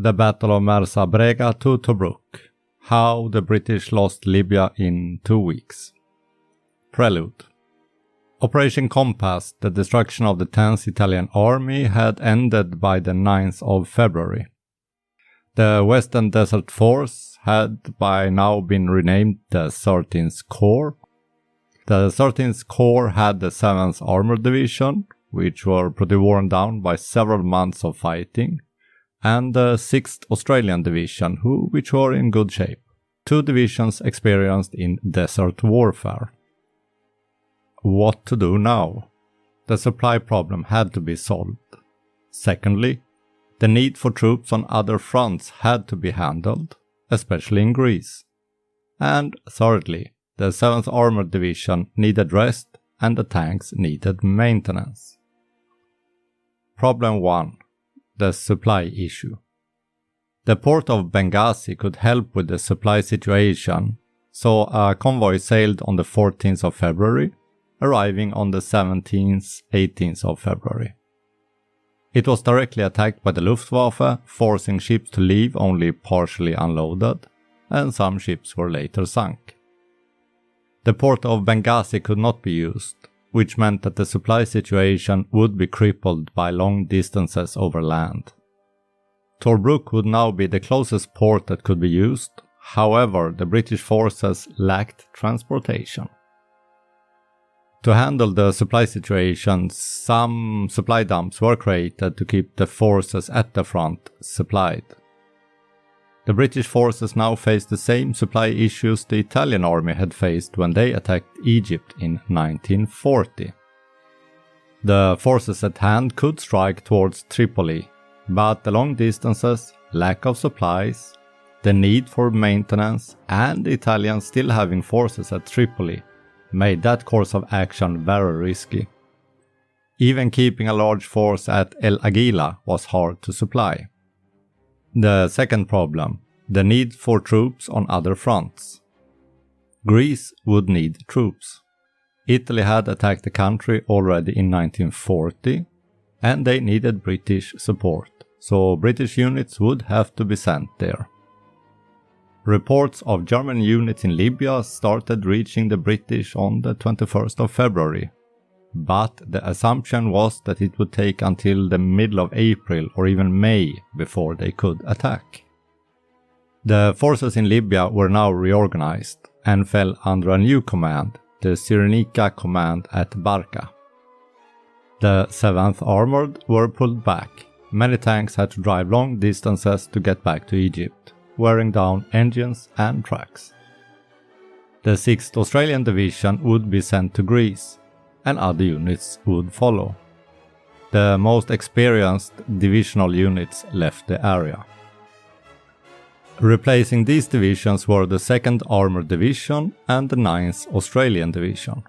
The Battle of Mersa Brega to Tobruk. How the British lost Libya in 2 weeks. Prelude. Operation Compass, the destruction of the 10th Italian Army, had ended by the 9th of February. The Western Desert Force had by now been renamed the 13th Corps. The 13th Corps had the 7th Armored Division, which were pretty worn down by several months of fighting, and the 6th Australian Division, which were in good shape. 2 divisions experienced in desert warfare. What to do now? The supply problem had to be solved. Secondly, the need for troops on other fronts had to be handled, especially in Greece. And thirdly, the 7th Armored Division needed rest and the tanks needed maintenance. Problem 1. The supply issue. The port of Benghazi could help with the supply situation, so a convoy sailed on the 14th of February, arriving on the 17th, 18th of February. It was directly attacked by the Luftwaffe, forcing ships to leave only partially unloaded, and some ships were later sunk. The port of Benghazi could not be used, which meant that the supply situation would be crippled by long distances over land. Tobruk would now be the closest port that could be used, however, the British forces lacked transportation. To handle the supply situation, some supply dumps were created to keep the forces at the front supplied. The British forces now faced the same supply issues the Italian army had faced when they attacked Egypt in 1940. The forces at hand could strike towards Tripoli, but the long distances, lack of supplies, the need for maintenance, and the Italians still having forces at Tripoli made that course of action very risky. Even keeping a large force at El Agila was hard to supply. The second problem, the need for troops on other fronts. Greece would need troops. Italy had attacked the country already in 1940, and they needed British support, so British units would have to be sent there. Reports of German units in Libya started reaching the British on the 21st of February, but the assumption was that it would take until the middle of April or even May before they could attack. The forces in Libya were now reorganized and fell under a new command, the Cyrenaica command at Barca. The 7th Armored were pulled back. Many tanks had to drive long distances to get back to Egypt, wearing down engines and tracks. The 6th Australian Division would be sent to Greece, and other units would follow. The most experienced divisional units left the area. Replacing these divisions were the 2nd Armored Division and the 9th Australian Division.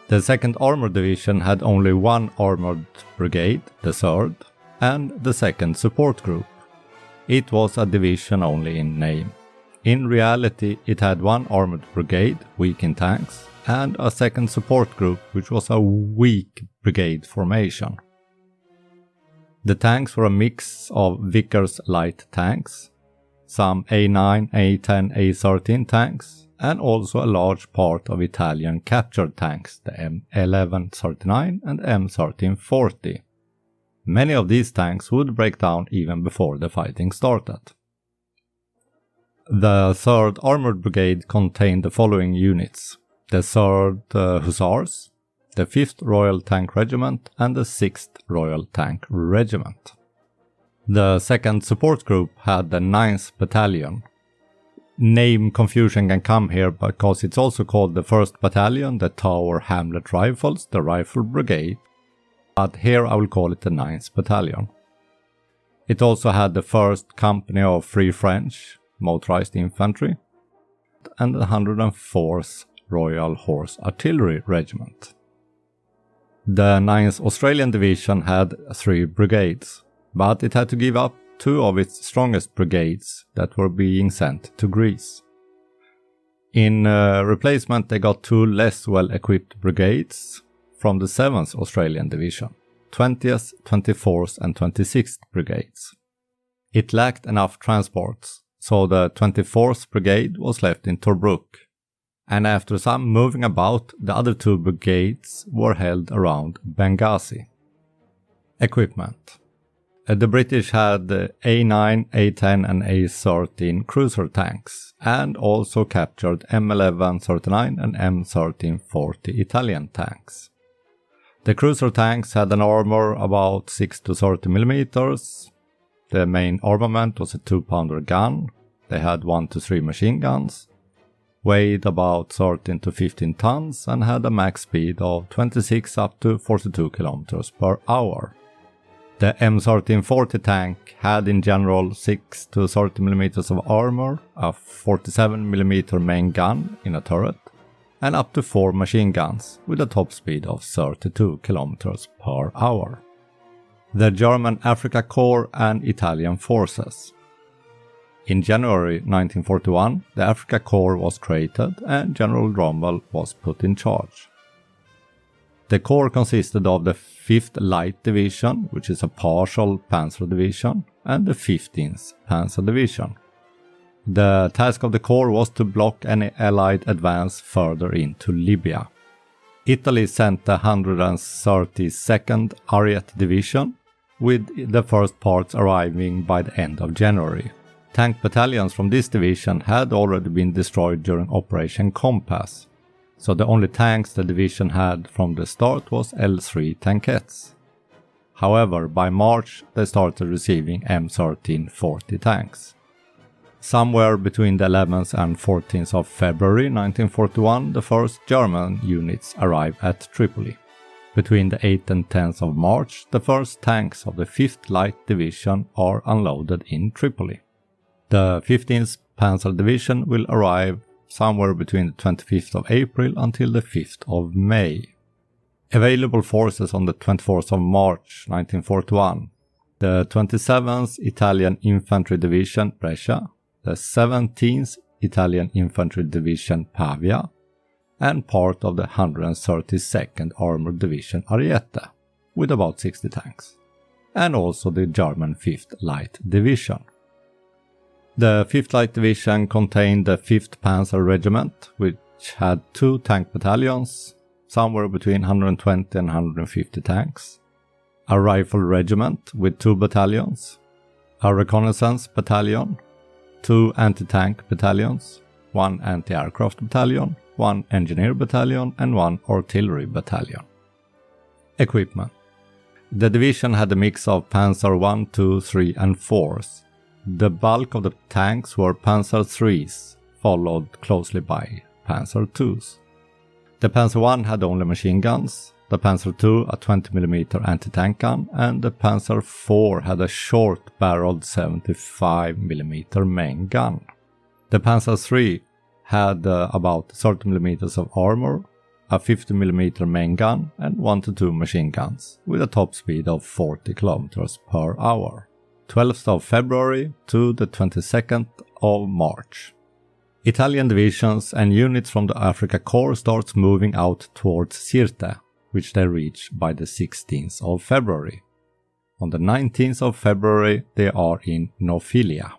The 2nd Armored Division had only one armored brigade, the 3rd, and the 2nd Support Group. It was a division only in name. In reality, it had one armored brigade, weak in tanks, and a 2nd Support Group, which was a weak brigade formation. The tanks were a mix of Vickers light tanks, some A9, A10, A13 tanks, and also a large part of Italian captured tanks, the M1139 and M1340. Many of these tanks would break down even before the fighting started. The 3rd Armored Brigade contained the following units: the 3rd Hussars, the 5th Royal Tank Regiment, and the 6th Royal Tank Regiment. The 2nd Support Group had the 9th Battalion. Name confusion can come here because it's also called the 1st Battalion, the Tower Hamlet Rifles, the Rifle Brigade, but here I will call it the 9th Battalion. It also had the 1st Company of Free French Motorized Infantry and the 104th Royal Horse Artillery Regiment. The 9th Australian Division had 3 brigades, but it had to give up 2 of its strongest brigades that were being sent to Greece. In replacement, they got 2 less well-equipped brigades from the 7th Australian Division, 20th, 24th and 26th Brigades. It lacked enough transports, so the 24th Brigade was left in Tobruk, and after some moving about, the other 2 brigades were held around Benghazi. Equipment. The British had the A9, A10 and A13 cruiser tanks, and also captured M1139 and M1340 Italian tanks. The cruiser tanks had an armor about 6 to 30 mm. The main armament was a 2-pounder gun. They had 1 to 3 machine guns, weighed about 13 to 15 tons and had a max speed of 26 up to 42 km per hour. The M1340 tank had in general 6 to 30 mm of armor, a 47 mm main gun in a turret, and up to 4 machine guns with a top speed of 32 km per hour. The German Africa Corps and Italian forces. In January 1941, the Africa Corps was created and General Rommel was put in charge. The Corps consisted of the 5th Light Division, which is a partial Panzer Division, and the 15th Panzer Division. The task of the Corps was to block any Allied advance further into Libya. Italy sent the 132nd Ariete Division, with the first parts arriving by the end of January. Tank battalions from this division had already been destroyed during Operation Compass, so the only tanks the division had from the start was L3 tankettes. However, by March they started receiving M1340 tanks. Somewhere between the 11th and 14th of February 1941, the first German units arrived at Tripoli. Between the 8th and 10th of March, the first tanks of the 5th Light Division are unloaded in Tripoli. The 15th Panzer Division will arrive somewhere between the 25th of April until the 5th of May. Available forces on the 24th of March 1941. The 27th Italian Infantry Division Brescia, the 17th Italian Infantry Division Pavia, and part of the 132nd Armored Division Ariete, with about 60 tanks, and also the German 5th Light Division. The 5th Light Division contained the 5th Panzer Regiment, which had 2 tank battalions, somewhere between 120 and 150 tanks, a rifle regiment with 2 battalions, a reconnaissance battalion, 2 anti-tank battalions, 1 anti-aircraft battalion, 1 engineer battalion and 1 artillery battalion. Equipment. The division had a mix of Panzer 1, 2, 3 and 4s. The bulk of the tanks were Panzer 3s, followed closely by Panzer 2s. The Panzer 1 had only machine guns, the Panzer 2 a 20mm anti-tank gun, and the Panzer 4 had a short-barreled 75mm main gun. The Panzer 3 had about 30mm of armor, a 50mm main gun and 1 to 2 machine guns, with a top speed of 40 km per hour. 12th of February to the 22nd of March. Italian divisions and units from the Africa Corps starts moving out towards Sirte, which they reach by the 16th of February. On the 19th of February they are in Nophilia.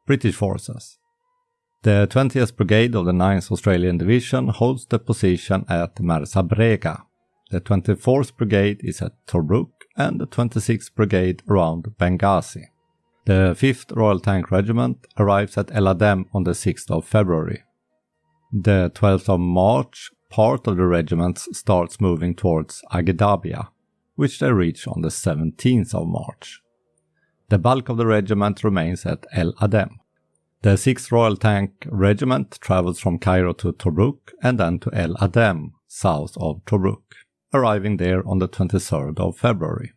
British forces. The 20th Brigade of the 9th Australian Division holds the position at Mersa Brega. The 24th Brigade is at Tobruk and the 26th Brigade around Benghazi. The 5th Royal Tank Regiment arrives at El Adem on the 6th of February. The 12th of March, part of the regiment starts moving towards Agedabia, which they reach on the 17th of March. The bulk of the regiment remains at El Adem. The 6th Royal Tank Regiment travels from Cairo to Tobruk and then to El Adem, south of Tobruk, arriving there on the 23rd of February.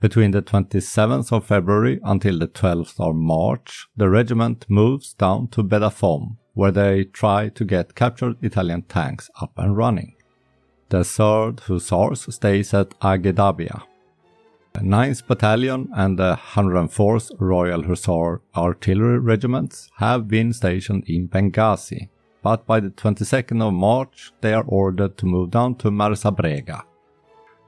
Between the 27th of February until the 12th of March, the regiment moves down to Bedafom, where they try to get captured Italian tanks up and running. The 3rd Hussars stays at Agedabia. The 9th Battalion and the 104th Royal Hussar Artillery Regiments have been stationed in Benghazi, but by the 22nd of March they are ordered to move down to Mersa Brega.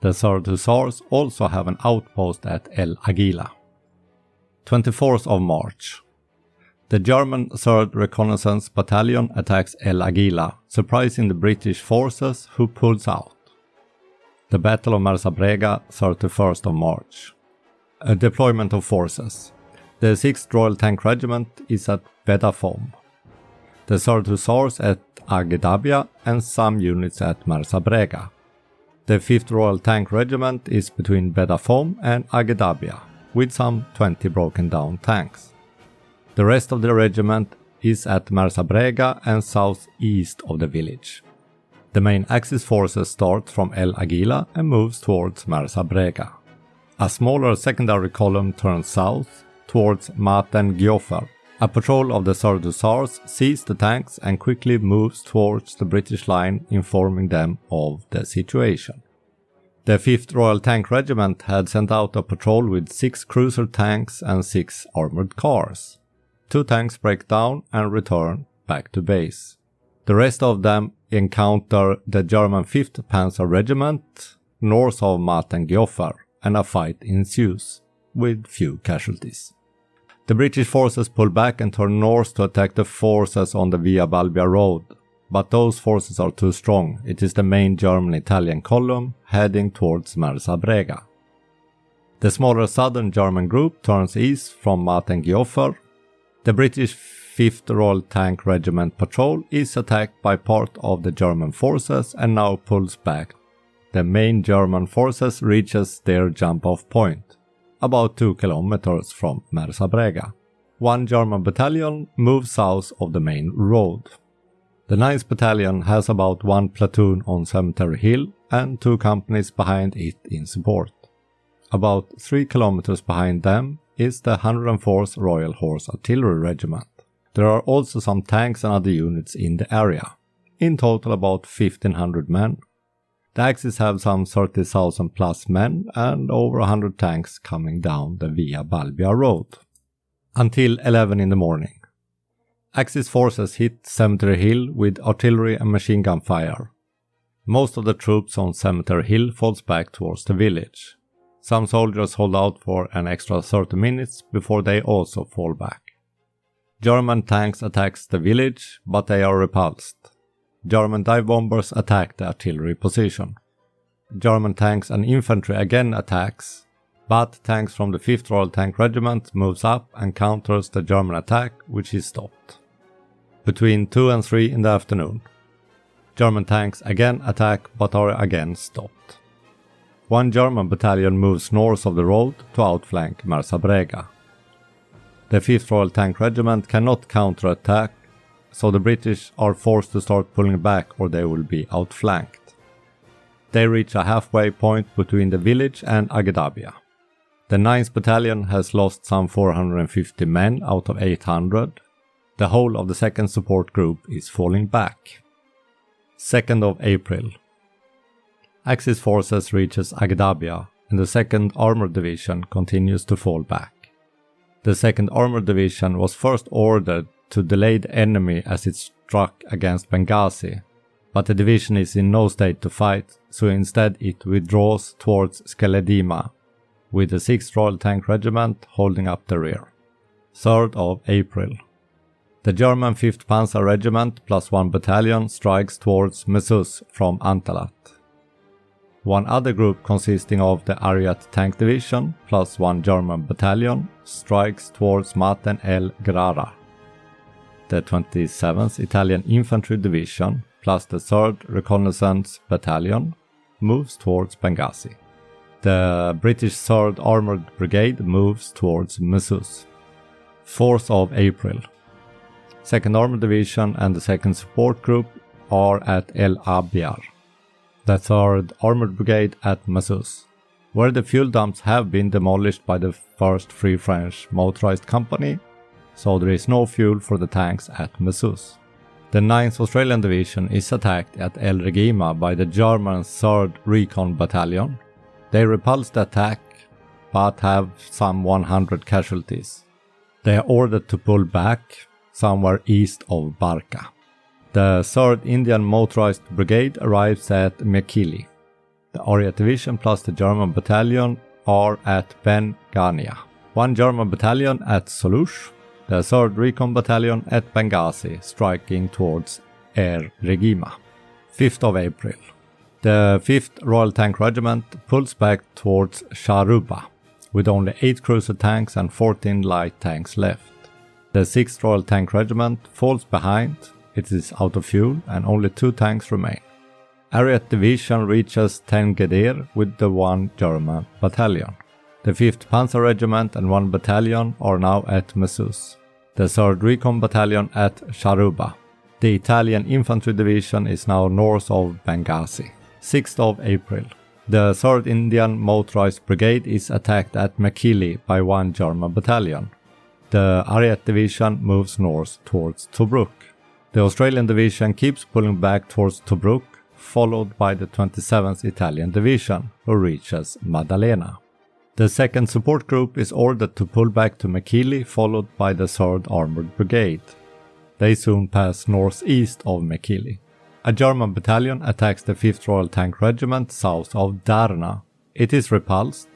The 3rd Hussars also have an outpost at El Aguila. 24th of March. The German 3rd Reconnaissance Battalion attacks El Aguila, surprising the British forces, who pulls out. The Battle of Mersa Brega, 31st of March. A deployment of forces. The 6th Royal Tank Regiment is at Bedafom. The 3rd Hussars at Agedabia and some units at Mersa Brega. The 5th Royal Tank Regiment is between Bedafom and Agedabia, with some 20 broken down tanks. The rest of the regiment is at Mersa Brega and southeast of the village. The main Axis forces start from El Aguila and moves towards Mersa Brega. A smaller secondary column turns south towards Maten Gjofer. A patrol of the 3rd Hussars sees the tanks and quickly moves towards the British line, informing them of the situation. The 5th Royal Tank Regiment had sent out a patrol with 6 cruiser tanks and 6 armored cars. 2 tanks break down and return back to base. The rest of them encounter the German 5th Panzer Regiment north of Maten Gjofer, and a fight ensues, with few casualties. The British forces pull back and turn north to attack the forces on the Via Balbia road, but those forces are too strong. It is the main German-Italian column heading towards Mersa Brega. The smaller southern German group turns east from Maten Gjofer. The British 5th Royal Tank Regiment patrol is attacked by part of the German forces and now pulls back. The main German forces reaches their jump-off point, about 2 kilometers from Mersa Brega. 1 German battalion moves south of the main road. The 9th Battalion has about 1 platoon on Cemetery Hill and 2 companies behind it in support. About 3 kilometers behind them is the 104th Royal Horse Artillery Regiment. There are also some tanks and other units in the area. In total about 1500 men. The Axis have some 30,000 plus men and over 100 tanks coming down the Via Balbia road. Until 11 in the morning. Axis forces hit Cemetery Hill with artillery and machine gun fire. Most of the troops on Cemetery Hill falls back towards the village. Some soldiers hold out for an extra 30 minutes before they also fall back. German tanks attacks the village, but they are repulsed. German dive bombers attack the artillery position. German tanks and infantry again attacks, but tanks from the 5th Royal Tank Regiment moves up and counters the German attack, which is stopped. Between 2 and 3 in the afternoon. German tanks again attack but are again stopped. 1 German battalion moves north of the road to outflank Mersa Brega. The 5th Royal Tank Regiment cannot counterattack, so the British are forced to start pulling back or they will be outflanked. They reach a halfway point between the village and Agedabia. The 9th Battalion has lost some 450 men out of 800. The whole of the 2nd support group is falling back. 2nd of April. Axis forces reaches Agedabia and the 2nd Armored Division continues to fall back. The 2nd Armored Division was first ordered to delay the enemy as it struck against Benghazi, but the division is in no state to fight, so instead it withdraws towards Skeledima, with the 6th Royal Tank Regiment holding up the rear. 3rd of April. The German 5th Panzer Regiment plus 1 battalion strikes towards Messus from Antalat. 1 other group consisting of the Ariat Tank Division plus 1 German battalion strikes towards Maten el Grara. The 27th Italian Infantry Division plus the 3rd Reconnaissance Battalion moves towards Benghazi. The British 3rd Armoured Brigade moves towards Messus. 4th of April. 2nd Armoured Division and the 2nd Support Group are at El Abyar. The 3rd Armoured Brigade at Messus, where the fuel dumps have been demolished by the first Free French Motorized Company, so there is no fuel for the tanks at Messus. The 9th Australian Division is attacked at El Regima by the German 3rd Recon Battalion. They repulse the attack, but have some 100 casualties. They are ordered to pull back somewhere east of Barca. The 3rd Indian Motorized Brigade arrives at Mekili. The Ariat Division plus the German Battalion are at Ben Ghania, 1 German battalion at Solush, the 3rd Recon Battalion at Benghazi, striking towards Air Regima. 5th of April. The 5th Royal Tank Regiment pulls back towards Sharuba, with only 8 cruiser tanks and 14 light tanks left. The 6th Royal Tank Regiment falls behind, it is out of fuel and only 2 tanks remain. Ariete Division reaches Ten Geder with the 1 German battalion. The 5th Panzer Regiment and 1 battalion are now at Messus. The 3rd Recon Battalion at Sharuba. The Italian Infantry Division is now north of Benghazi. 6th of April. The 3rd Indian Motorized Brigade is attacked at Mekili by 1 German battalion. The Ariete Division moves north towards Tobruk. The Australian Division keeps pulling back towards Tobruk, followed by the 27th Italian Division, who reaches Maddalena. The 2nd Support Group is ordered to pull back to Mekili, followed by the 3rd Armored Brigade. They soon pass northeast of Mekili. A German battalion attacks the 5th Royal Tank Regiment south of Darna. It is repulsed,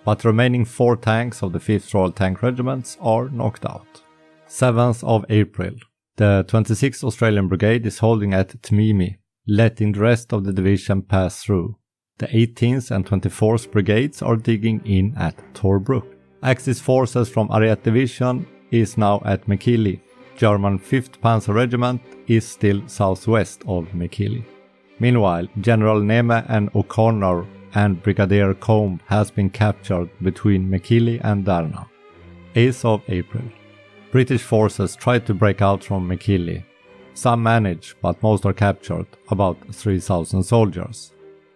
but remaining 4 tanks of the 5th Royal Tank Regiments are knocked out. 7th of April. The 26th Australian Brigade is holding at Tmimi, letting the rest of the division pass through. The 18th and 24th Brigades are digging in at Tobruk. Axis forces from Ariete Division is now at Mekili. German 5th Panzer Regiment is still southwest of Mekili. Meanwhile, General Neme and O'Connor and Brigadier Combe has been captured between Mekili and Darna. 8th of April. British forces try to break out from Mekili. Some manage, but most are captured, about 3,000 soldiers,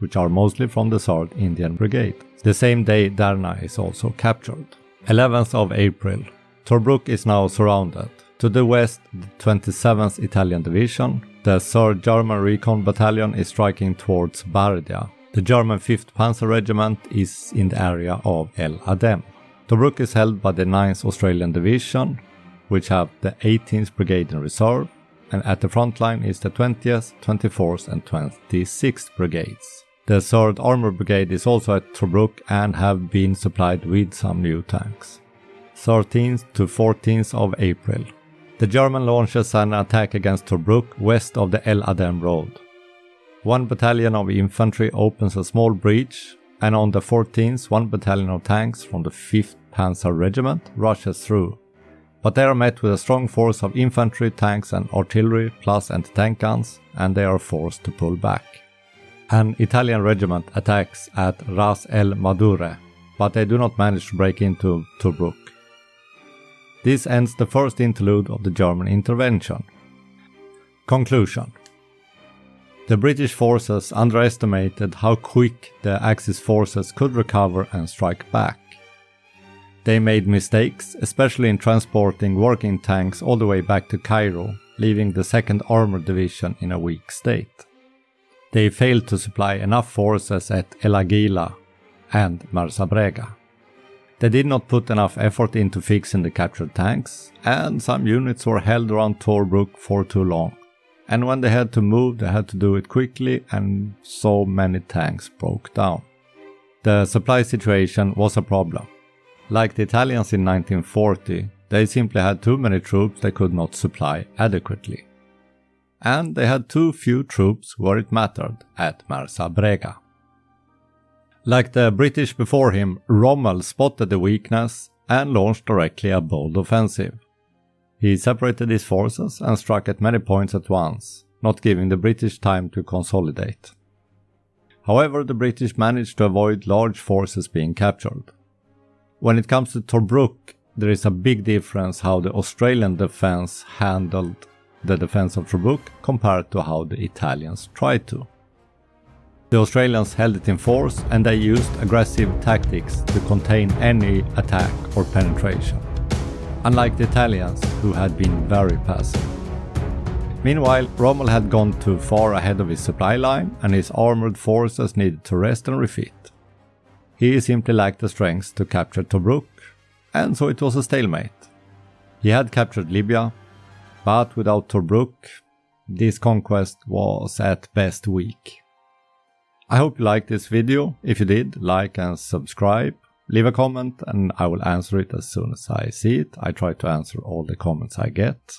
which are mostly from the 3rd Indian Brigade. The same day Darna is also captured. 11th of April. Tobruk is now surrounded. To the west, the 27th Italian Division, the 3rd German Recon Battalion is striking towards Bardia. The German 5th Panzer Regiment is in the area of El Adem. Tobruk is held by the 9th Australian Division, which have the 18th Brigade in reserve, and at the front line is the 20th, 24th and 26th Brigades. The 3rd Armored Brigade is also at Tobruk and have been supplied with some new tanks. 13th to 14th of April. The German launches an attack against Tobruk west of the El Adem road. 1 battalion of infantry opens a small breach, and on the 14th 1 battalion of tanks from the 5th Panzer Regiment rushes through. But they are met with a strong force of infantry, tanks and artillery plus anti-tank guns, and they are forced to pull back. An Italian regiment attacks at Ras el Madure, but they do not manage to break into Tobruk. This ends the first interlude of the German intervention. Conclusion. The British forces underestimated how quick the Axis forces could recover and strike back. They made mistakes, especially in transporting working tanks all the way back to Cairo, leaving the 2nd Armored Division in a weak state. They failed to supply enough forces at El Aguila and Mersa Brega. They did not put enough effort into fixing the captured tanks, and some units were held around Tobruk for too long. And when they had to move, they had to do it quickly, and so many tanks broke down. The supply situation was a problem. Like the Italians in 1940, they simply had too many troops they could not supply adequately. And they had too few troops where it mattered, at Mersa Brega. Like the British before him, Rommel spotted the weakness and launched directly a bold offensive. He separated his forces and struck at many points at once, not giving the British time to consolidate. However, the British managed to avoid large forces being captured. When it comes to Tobruk, there is a big difference how the Australian defense handled the defense of Tobruk compared to how the Italians tried to. The Australians held it in force and they used aggressive tactics to contain any attack or penetration, unlike the Italians who had been very passive. Meanwhile, Rommel had gone too far ahead of his supply line and his armoured forces needed to rest and refit. He simply lacked the strength to capture Tobruk, and so it was a stalemate. He had captured Libya, but without Tobruk, this conquest was at best weak. I hope you liked this video. If you did, like and subscribe. leave a comment and I will answer it as soon as I see it. I try to answer all the comments I get.